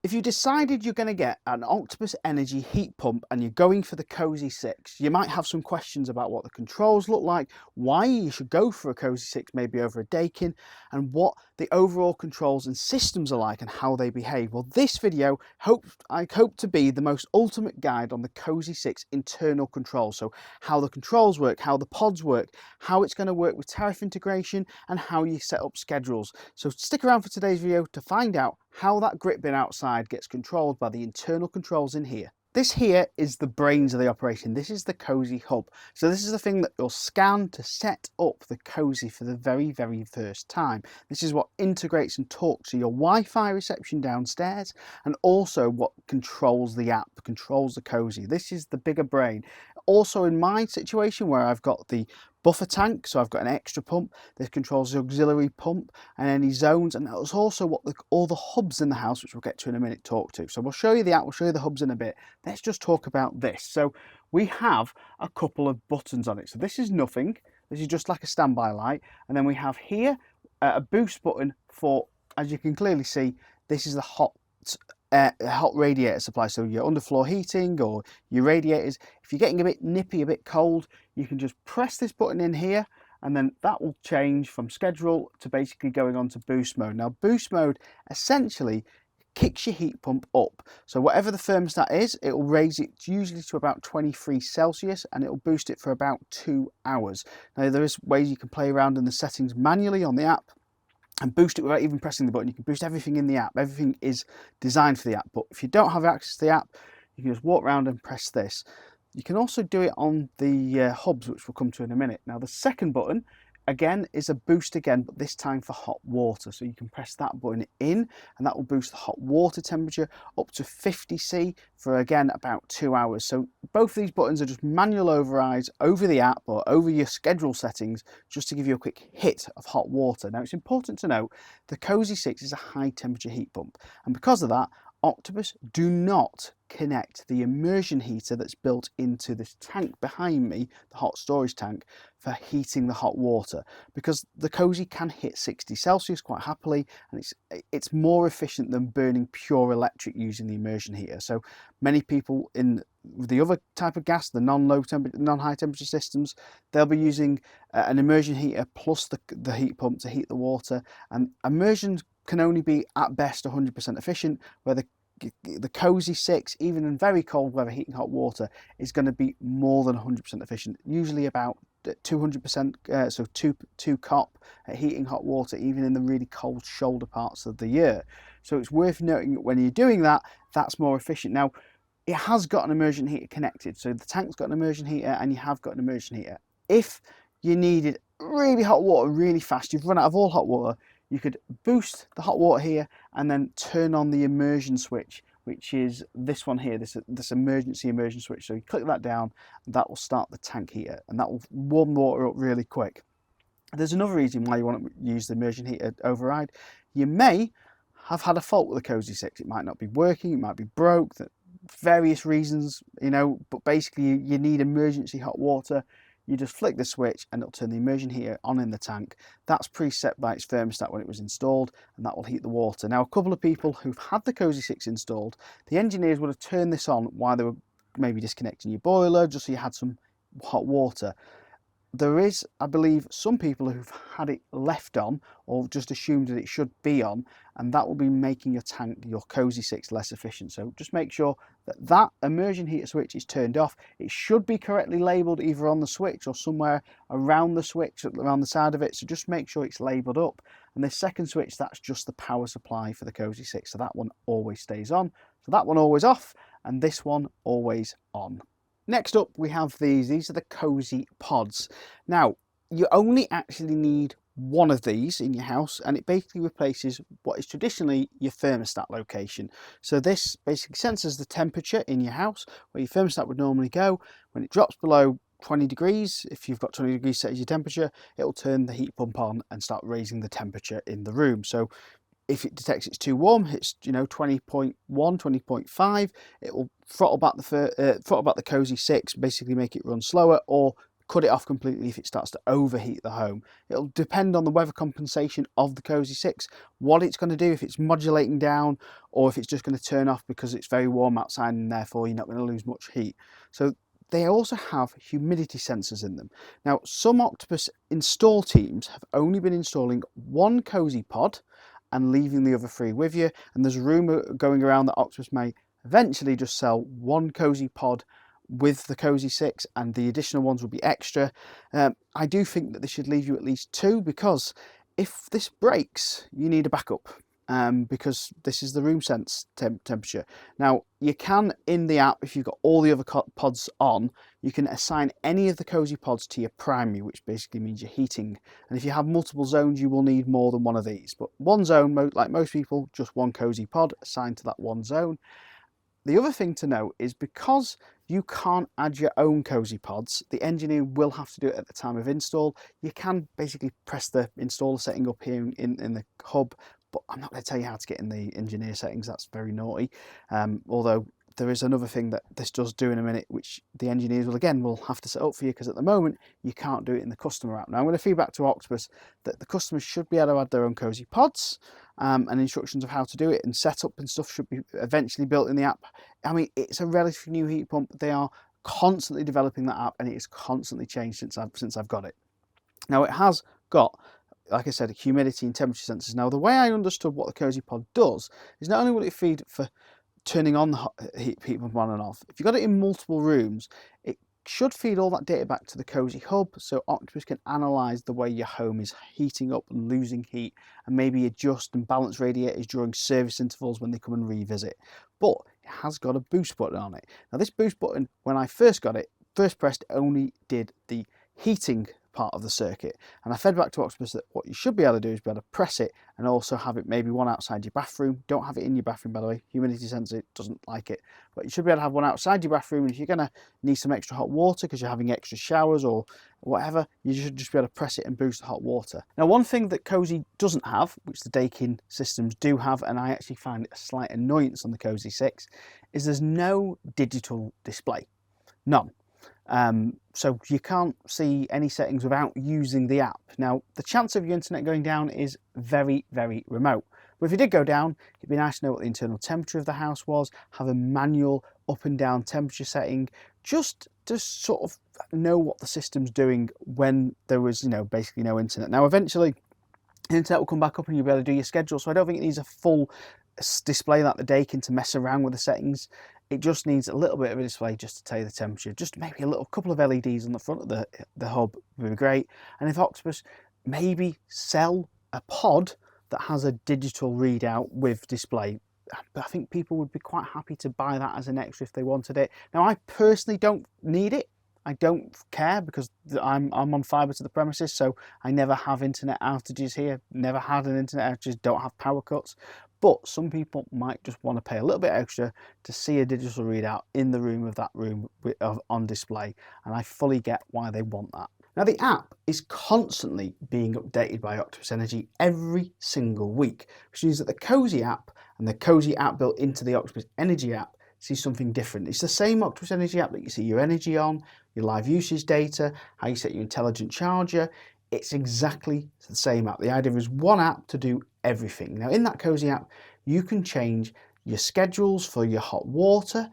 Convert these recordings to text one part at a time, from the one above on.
If you decided you're going to get an Octopus Energy heat pump and you're going for the Cosy6, you might have some questions about what the controls look like, why you should go for a Cosy6 maybe over a Dakin, and what the overall controls and systems are like and how they behave. Well, this video I hope to be the most ultimate guide on the Cosy6 internal controls. So how the controls work, how the pods work, how it's going to work with tariff integration, and how you set up schedules. So stick around for today's video to find out how that grit bin outside gets controlled by the internal controls in here. This here is the brains of the operation. This is the Cosy Hub. So this is the thing that you'll scan to set up the Cosy for the very first time. This is what integrates and talks to your Wi-Fi reception downstairs, and also what controls the app, controls the Cosy. This is the bigger brain. Also in my situation where I've got the buffer tank, so I've got an extra pump. This controls the auxiliary pump and any zones, and that's also what all the hubs in the house, which we'll get to in a minute, talk to. So we'll show you the app, we'll show you the hubs in a bit. Let's just talk about this. So we have a couple of buttons on it. So this is nothing. This is just like a standby light, and then we have here a boost button for, as you can clearly see, this is the hot radiator supply. So your underfloor heating or your radiators, if you're getting a bit nippy, a bit cold, you can just press this button in here, and then that will change from schedule to basically going on to boost mode. Now boost mode essentially kicks your heat pump up. So whatever the thermostat is, it will raise it usually to about 23 Celsius, and it will boost it for about 2 hours. Now there is ways you can play around in the settings manually on the app and boost it without even pressing the button. You can boost everything in the app. Everything is designed for the app. But if you don't have access to the app, you can just walk around and press this. You can also do it on the hubs, which we'll come to in a minute. Now the second button, again, is a boost again, but this time for hot water. So you can press that button in, and that will boost the hot water temperature up to 50°C for, again, about 2 hours. So both of these buttons are just manual overrides over the app or over your schedule settings, just to give you a quick hit of hot water. Now it's important to note the Cosy6 is a high temperature heat pump, and because of that, Octopus do not connect the immersion heater that's built into this tank behind me, the hot storage tank, for heating the hot water, because the Cosy can hit 60 Celsius quite happily, and it's more efficient than burning pure electric using the immersion heater. So many people in the other type of gas, the non-high temperature systems, they'll be using an immersion heater plus the heat pump to heat the water, and immersion can only be at best 100% efficient, where the Cosy6, even in very cold weather heating hot water, is going to be more than 100% efficient, usually about 200%, so 2 cop at heating hot water, even in the really cold shoulder parts of the year. So it's worth noting that when you're doing that, that's more efficient. Now, it has got an immersion heater connected, so the tank's got an immersion heater and you have got an immersion heater. If you needed really hot water really fast, you've run out of all hot water, you could boost the hot water here and then turn on the immersion switch, which is this one here, this emergency immersion switch. So you click that down, and that will start the tank heater, and that will warm the water up really quick. There's another reason why you want to use the immersion heater override. You may have had a fault with the Cosy6. It might not be working, it might be broke, various reasons, you know, but basically you need emergency hot water. You just flick the switch and it'll turn the immersion heater on in the tank. That's preset by its thermostat when it was installed, and that will heat the water. Now, a couple of people who've had the Cosy6 installed, the engineers would have turned this on while they were maybe disconnecting your boiler, just so you had some hot water. There is, I believe, some people who've had it left on or just assumed that it should be on, and that will be making your tank, your Cosy6, less efficient. So just make sure that immersion heater switch is turned off. It should be correctly labelled either on the switch or somewhere around the switch, around the side of it. So just make sure it's labelled up. And this second switch, that's just the power supply for the Cosy6. So that one always stays on. So that one always off, and this one always on. Next up, we have these are the Cosy Pods. Now, you only actually need one of these in your house, and it basically replaces what is traditionally your thermostat location. So this basically senses the temperature in your house, where your thermostat would normally go. When it drops below 20 degrees, if you've got 20 degrees set as your temperature, it will turn the heat pump on and start raising the temperature in the room. So if it detects it's too warm, it's 20.1, 20.5, it will throttle back the Cosy6, basically make it run slower, or cut it off completely if it starts to overheat the home. It'll depend on the weather compensation of the Cosy 6, what it's going to do, if it's modulating down or if it's just going to turn off because it's very warm outside and therefore you're not going to lose much heat. So they also have humidity sensors in them. Now, some Octopus install teams have only been installing one Cosy pod and leaving the other 3 with you. And there's a rumour going around that Octopus may eventually just sell one Cosy pod with the Cosy 6 and the additional ones will be extra. I do think that they should leave you at least 2, because if this breaks, you need a backup. Because this is the room sense temperature. Now, you can, in the app, if you've got all the other pods on, you can assign any of the Cosy pods to your primary, which basically means your heating. And if you have multiple zones, you will need more than one of these. But one zone, like most people, just one Cosy pod assigned to that one zone. The other thing to note is because you can't add your own Cosy pods, the engineer will have to do it at the time of install. You can basically press the installer setting up here in the hub, but I'm not going to tell you how to get in the engineer settings. That's very naughty. Although there is another thing that this does do in a minute, which the engineers will have to set up for you, because at the moment you can't do it in the customer app. Now I'm going to feed back to Octopus that the customers should be able to add their own Cosy pods, and instructions of how to do it and setup and stuff should be eventually built in the app. I mean, it's a relatively new heat pump. They are constantly developing that app and it has constantly changed since I've got it. Now it has got, like I said, humidity and temperature sensors. Now the way I understood what the Cosy pod does is not only will it feed for turning on the heat pump on and off, if you've got it in multiple rooms, it should feed all that data back to the Cosy Hub, so Octopus can analyse the way your home is heating up and losing heat, and maybe adjust and balance radiators during service intervals when they come and revisit. But it has got a boost button on it. Now this boost button, when I first got it, first pressed, only did the heating part of the circuit, and I fed back to Octopus that what you should be able to do is be able to press it and also have it maybe one outside your bathroom. Don't have it in your bathroom, by the way. Humidity sensor doesn't like it, but you should be able to have one outside your bathroom, and if you're going to need some extra hot water because you're having extra showers or whatever, you should just be able to press it and boost the hot water. Now one thing that Cosy doesn't have, which the Dakin systems do have, and I actually find it a slight annoyance on the Cosy 6, is there's no digital display. None. So you can't see any settings without using the app. Now, the chance of your internet going down is very, very remote. But if it did go down, it'd be nice to know what the internal temperature of the house was, have a manual up and down temperature setting, just to sort of know what the system's doing when there was, basically no internet. Now, eventually, the internet will come back up and you'll be able to do your schedule. So I don't think it needs a full display like the Dakin to mess around with the settings. It just needs a little bit of a display just to tell you the temperature. Just maybe a couple of LEDs on the front of the hub would be great. And if Octopus maybe sell a pod that has a digital readout with display, I think people would be quite happy to buy that as an extra if they wanted it. Now, I personally don't need it. I don't care because I'm on fibre to the premises, so I never have internet outages here. Never had an internet outage, don't have power cuts. But some people might just want to pay a little bit extra to see a digital readout in the room of that room on display, and I fully get why they want that. Now the app is constantly being updated by Octopus Energy every single week, which means that the Cosy app and the Cosy app built into the Octopus Energy app see something different. It's the same Octopus Energy app that you see your energy on, your live usage data, how you set your intelligent charger. It's exactly the same app. The idea is one app to do everything. Now in that Cosy app, you can change your schedules for your hot water.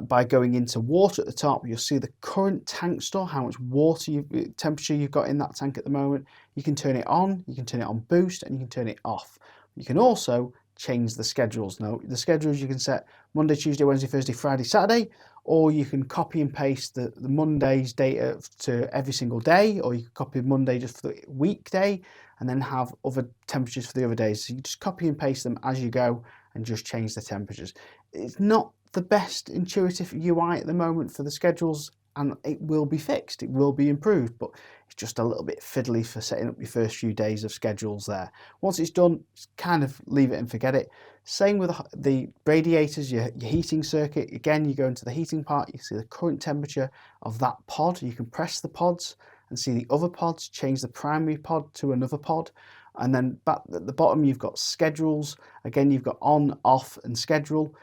By going into water at the top, you'll see the current tank store, how much water temperature you've got in that tank at the moment. You can turn it on, you can turn it on boost, and you can turn it off. You can also change the schedules. Now the schedules you can set Monday, Tuesday, Wednesday, Thursday, Friday, Saturday, or you can copy and paste the Monday's data to every single day, or you can copy Monday just for the weekday and then have other temperatures for the other days. So you just copy and paste them as you go and just change the temperatures. It's not the best intuitive UI at the moment for the schedules, and it will be fixed, it will be improved, but it's just a little bit fiddly for setting up your first few days of schedules there. Once it's done, kind of leave it and forget it. Same with the radiators, your heating circuit. Again, you go into the heating part, you see the current temperature of that pod. You can press the pods and see the other pods, change the primary pod to another pod. And then back at the bottom, you've got schedules. Again, you've got on, off, and schedule.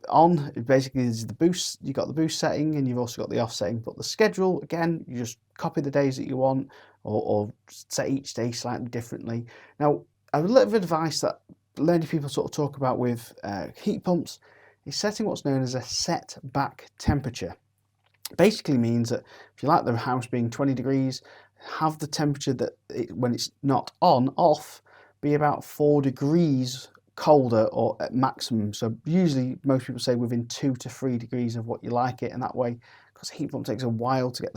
on basically is the boost. You've got the boost setting and you've also got the off setting, but the schedule, again, you just copy the days that you want, or set each day slightly differently. Now, a little bit of advice that many people sort of talk about with heat pumps is setting what's known as a set back temperature. Basically means that if you like the house being 20 degrees, have the temperature that when it's not on, off, be about 4 degrees colder or at maximum. So usually most people say within 2 to 3 degrees of what you like it, and that way, because heat pump takes a while to get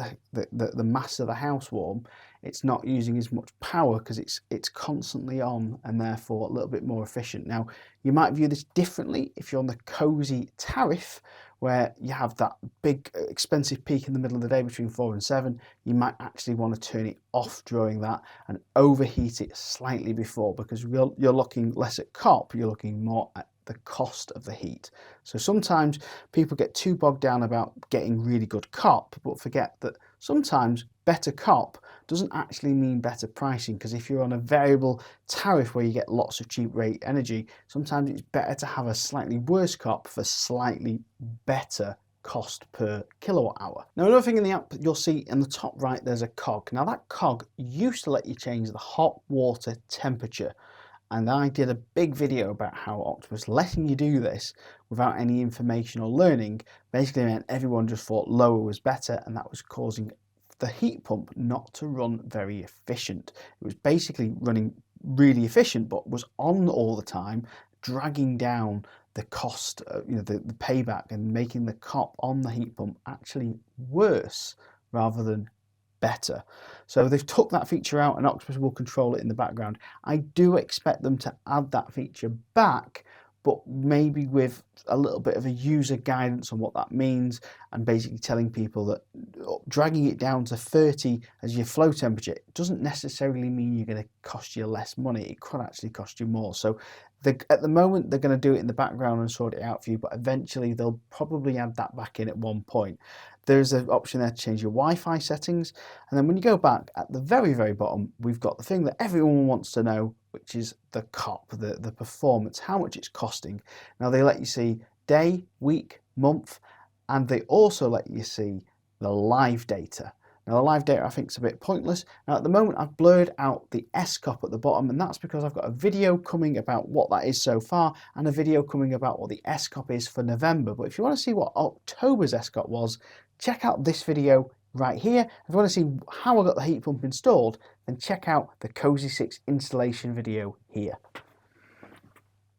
the mass of the house warm, it's not using as much power because it's constantly on and therefore a little bit more efficient. Now, you might view this differently if you're on the Cosy tariff, where you have that big expensive peak in the middle of the day between 4 and 7. You might actually want to turn it off during that and overheat it slightly before, because you're looking less at COP, you're looking more at the cost of the heat. So sometimes people get too bogged down about getting really good COP, but forget that sometimes better COP doesn't actually mean better pricing, because if you're on a variable tariff where you get lots of cheap rate energy, sometimes it's better to have a slightly worse COP for slightly better cost per kilowatt hour. Now, another thing in the app, you'll see in the top right there's a cog. Now, that cog used to let you change the hot water temperature, and I did a big video about how Octopus letting you do this without any information or learning basically meant everyone just thought lower was better, and that was causing the heat pump not to run very efficient. It was basically running really efficient but was on all the time, dragging down the cost, the payback, and making the COP on the heat pump actually worse rather than better. So they've took that feature out and Octopus will control it in the background. I do expect them to add that feature back, but maybe with a little bit of a user guidance on what that means, and basically telling people that dragging it down to 30 as your flow temperature doesn't necessarily mean you're going to cost you less money. It could actually cost you more. So at the moment, they're going to do it in the background and sort it out for you, but eventually they'll probably add that back in at one point. There's an option there to change your Wi-Fi settings. And then when you go back at the very, very bottom, we've got the thing that everyone wants to know, which is the COP, the performance, how much it's costing. Now, they let you see day, week, month, and they also let you see the live data. Now, the live data I think is a bit pointless. Now, at the moment, I've blurred out the SCOP at the bottom, and that's because I've got a video coming about what that is so far and a video coming about what the SCOP is for November. But if you want to see what October's SCOP was, check out this video right here. If you want to see how I got the heat pump installed, then check out the Cosy6 installation video here.